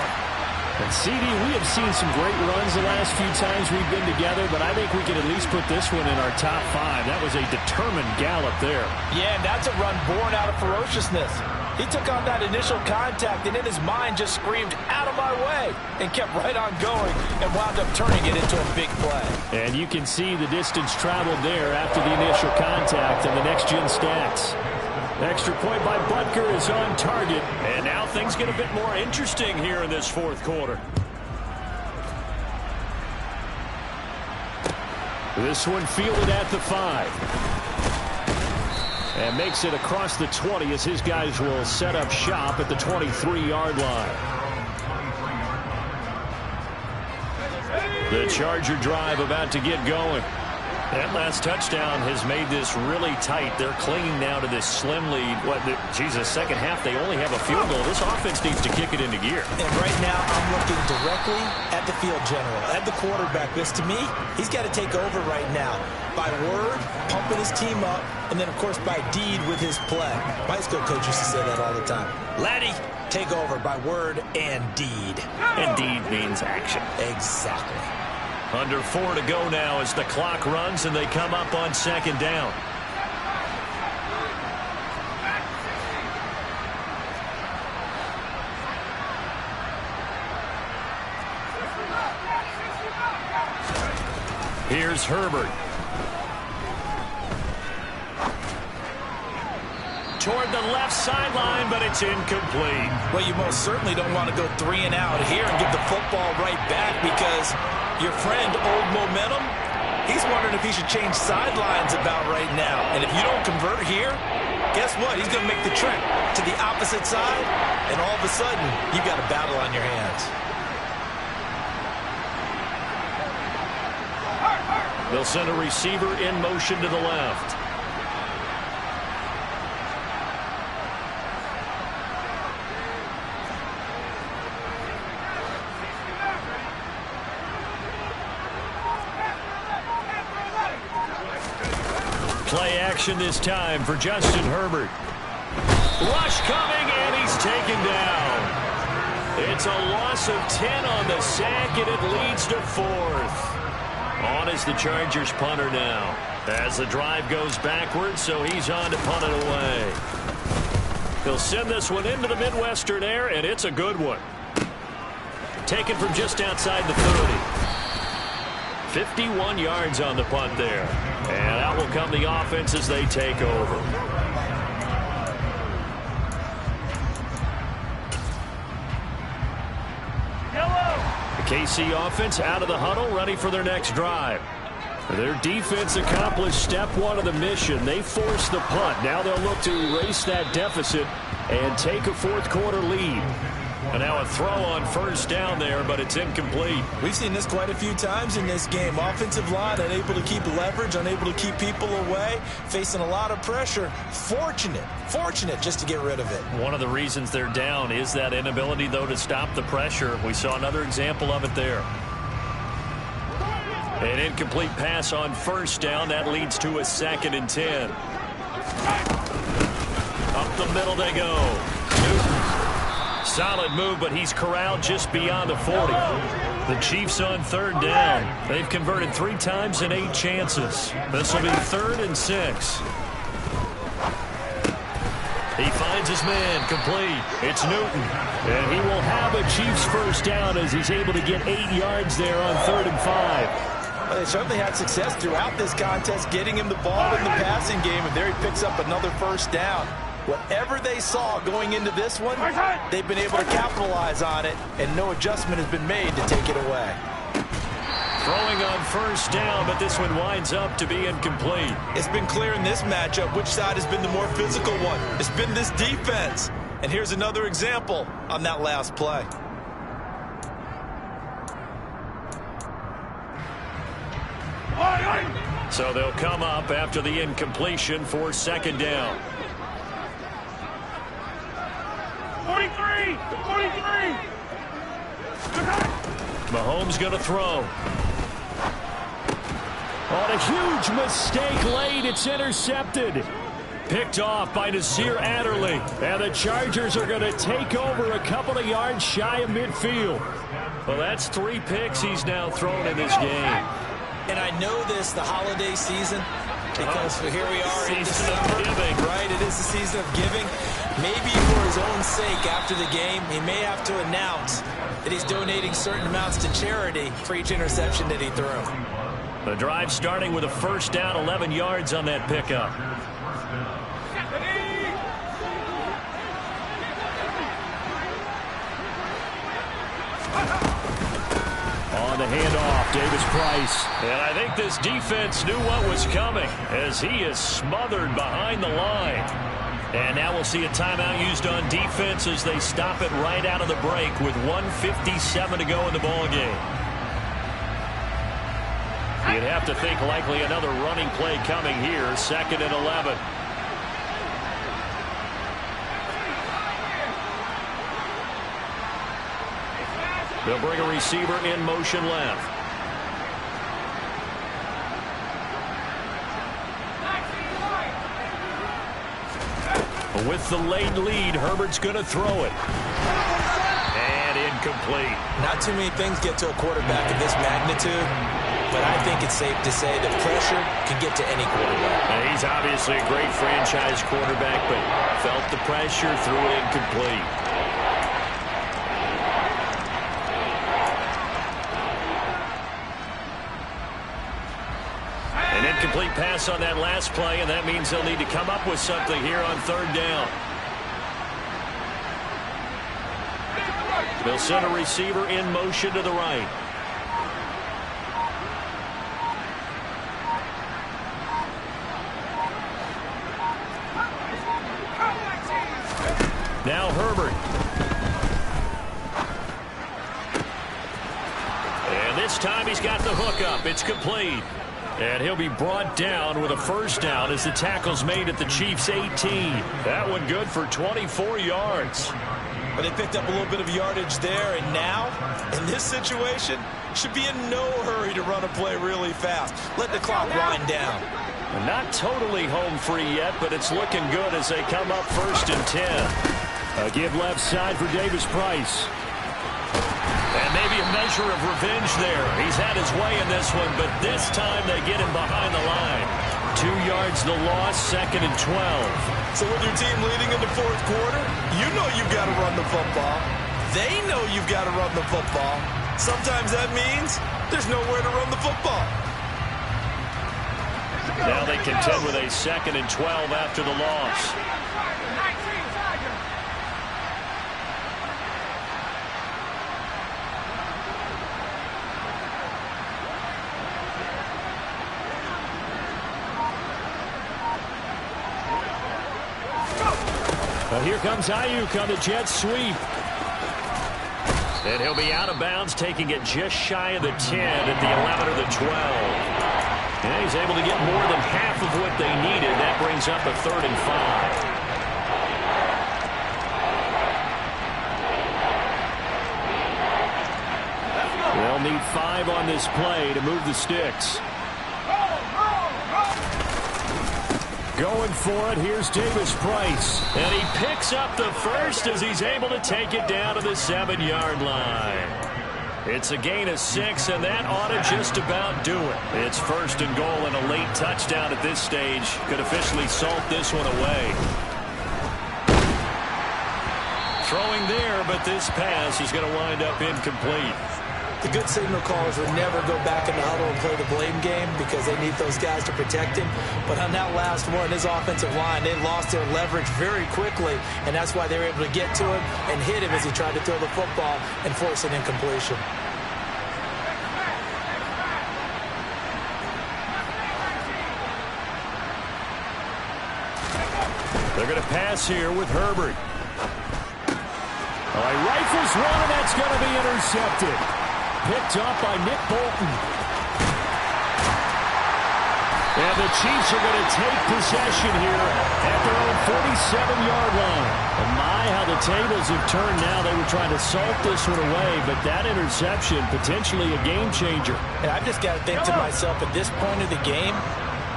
And CD, we have seen some great runs the last few times we've been together, but I think we can at least put this one in our top 5. That was a determined gallop there. Yeah, and that's a run born out of ferociousness. He took on that initial contact and in his mind just screamed, out of my way, and kept right on going and wound up turning it into a big play. And you can see the distance traveled there after the initial contact and the next-gen stats. Extra point by Butker is on target, and now things get a bit more interesting here in this 4th quarter. This one fielded at the 5. And makes it across the 20 as his guys will set up shop at the 23-yard line. The Charger drive about to get going. That last touchdown has made this really tight. They're clinging now to this slim lead. Second half, they only have a field goal. This offense needs to kick it into gear. And right now, I'm looking directly at the field general, at the quarterback. Because to me, he's got to take over right now. By word, pumping his team up, and then, of course, by deed with his play. My high school coach used to say that all the time. Laddie, take over by word and deed. And deed means action. Exactly. Under 4 to go now as the clock runs and they come up on 2nd down. Here's Herbert. Toward the left sideline, but it's incomplete. Well, you most certainly don't want to go 3 and out here and give the football right back, because your friend, Old Momentum, he's wondering if he should change sidelines about right now. And if you don't convert here, guess what? He's going to make the trek to the opposite side, and all of a sudden, you've got a battle on your hands. They'll send a receiver in motion to the left. Play action this time for Justin Herbert. Rush coming, and he's taken down. It's a loss of 10 on the sack, and it leads to 4th. On is the Chargers punter now. As the drive goes backwards, so he's on to punt it away. He'll send this one into the Midwestern air, and it's a good one. Taken from just outside the 30. 51 yards on the punt there. And out will come the offense as they take over. The KC offense out of the huddle, ready for their next drive. Their defense accomplished step 1 of the mission. They forced the punt. Now they'll look to erase that deficit and take a 4th quarter lead. And now a throw on first down there, but it's incomplete. We've seen this quite a few times in this game. Offensive line unable to keep leverage, unable to keep people away, facing a lot of pressure. Fortunate just to get rid of it. One of the reasons they're down is that inability, though, to stop the pressure. We saw another example of it there. An incomplete pass on first down. That leads to a 2nd and 10. Up the middle they go. Newton. Solid move, but he's corralled just beyond the 40. The Chiefs on 3rd down. They've converted 3 times in 8 chances. This will be 3rd and 6. He finds his man, complete. It's Newton. And he will have a Chiefs first down as he's able to get 8 yards there on 3rd and 5. Well, they certainly had success throughout this contest getting him the ball in the passing game, and there he picks up another first down. Whatever they saw going into this one, they've been able to capitalize on it, and no adjustment has been made to take it away. Throwing on first down, but this one winds up to be incomplete. It's been clear in this matchup which side has been the more physical one. It's been this defense. And here's another example on that last play. So they'll come up after the incompletion for 2nd down. 43! Mahomes going to throw. On a huge mistake late, it's intercepted. Picked off by Nasir Adderley. And the Chargers are going to take over a couple of yards shy of midfield. Well, that's 3 picks he's now thrown in this game. And I know this, the holiday season, because here we are in December, right? It is the season of giving. Maybe for his own sake after the game, he may have to announce that he's donating certain amounts to charity for each interception that he threw. The drive starting with a first down, 11 yards on that pickup. On the handoff, Davis Price. And I think this defense knew what was coming as he is smothered behind the line. And now we'll see a timeout used on defense as they stop it right out of the break with 1:57 to go in the ball game. You'd have to think likely another running play coming here, 2nd and 11. They'll bring a receiver in motion left. With the late lead, Herbert's going to throw it. And incomplete. Not too many things get to a quarterback of this magnitude, but I think it's safe to say that pressure can get to any quarterback. Now, he's obviously a great franchise quarterback, but felt the pressure, threw it incomplete. Incomplete pass on that last play, and that means they'll need to come up with something here on third down. They'll send a receiver in motion to the right. Now Herbert. And this time he's got the hook up. It's complete. And he'll be brought down with a first down as the tackle's made at the Chiefs' 18. That one good for 24 yards. But they picked up a little bit of yardage there, and now, in this situation, should be in no hurry to run a play really fast. Let the clock wind down. Not totally home free yet, but it's looking good as they come up 1st and 10. A give left side for Davis Price. And maybe a measure of revenge there. He's had his way in this one, but this time they get him behind the line. 2 yards the loss, 2nd and 12. So with your team leading in the 4th quarter, you know you've got to run the football. They know you've got to run the football. Sometimes that means there's nowhere to run the football. Now they contend with a 2nd and 12 after the loss. Well, here comes Ayuk on the jet sweep. And he'll be out of bounds, taking it just shy of the 10 at the 11 or the 12. And he's able to get more than half of what they needed. That brings up a 3rd and 5. They'll need 5 on this play to move the sticks. Going for it, here's Davis Price. And he picks up the first as he's able to take it down to the 7-yard line. It's a gain of 6, and that ought to just about do it. It's 1st and goal and a late touchdown at this stage. Could officially salt this one away. Throwing there, but this pass is going to wind up incomplete. The good signal callers would never go back in the huddle and play the blame game because they need those guys to protect him. But on that last one, his offensive line, they lost their leverage very quickly, and that's why they were able to get to him and hit him as he tried to throw the football and force an incompletion. They're going to pass here with Herbert. He rifles one, and that's going to be intercepted. Picked up by Nick Bolton. And the Chiefs are going to take possession here at their own 47-yard line. And my, how the tables have turned now. They were trying to salt this one away, but that interception, potentially a game changer. And I've just got to think to myself, at this point of the game,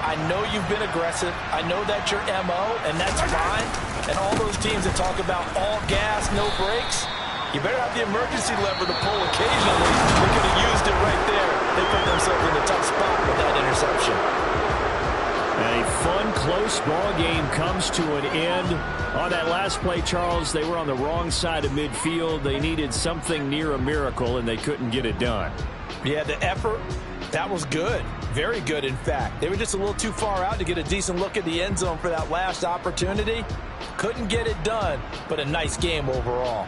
I know you've been aggressive. I know that's your MO, and that's fine. And all those teams that talk about all gas, no brakes, you better have the emergency lever to pull occasionally. They could have used it right there. They put themselves in a tough spot with that interception. A fun, close ball game comes to an end. On that last play, Charles, they were on the wrong side of midfield. They needed something near a miracle, and they couldn't get it done. Yeah, the effort, that was good. Very good, in fact. They were just a little too far out to get a decent look at the end zone for that last opportunity. Couldn't get it done, but a nice game overall.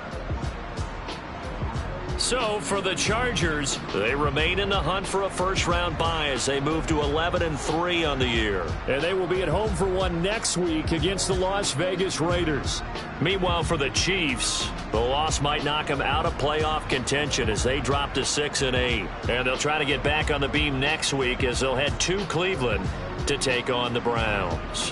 So, for the Chargers, they remain in the hunt for a first-round bye as they move to 11-3 on the year. And they will be at home for one next week against the Las Vegas Raiders. Meanwhile, for the Chiefs, the loss might knock them out of playoff contention as they drop to 6-8. And they'll try to get back on the beam next week as they'll head to Cleveland to take on the Browns.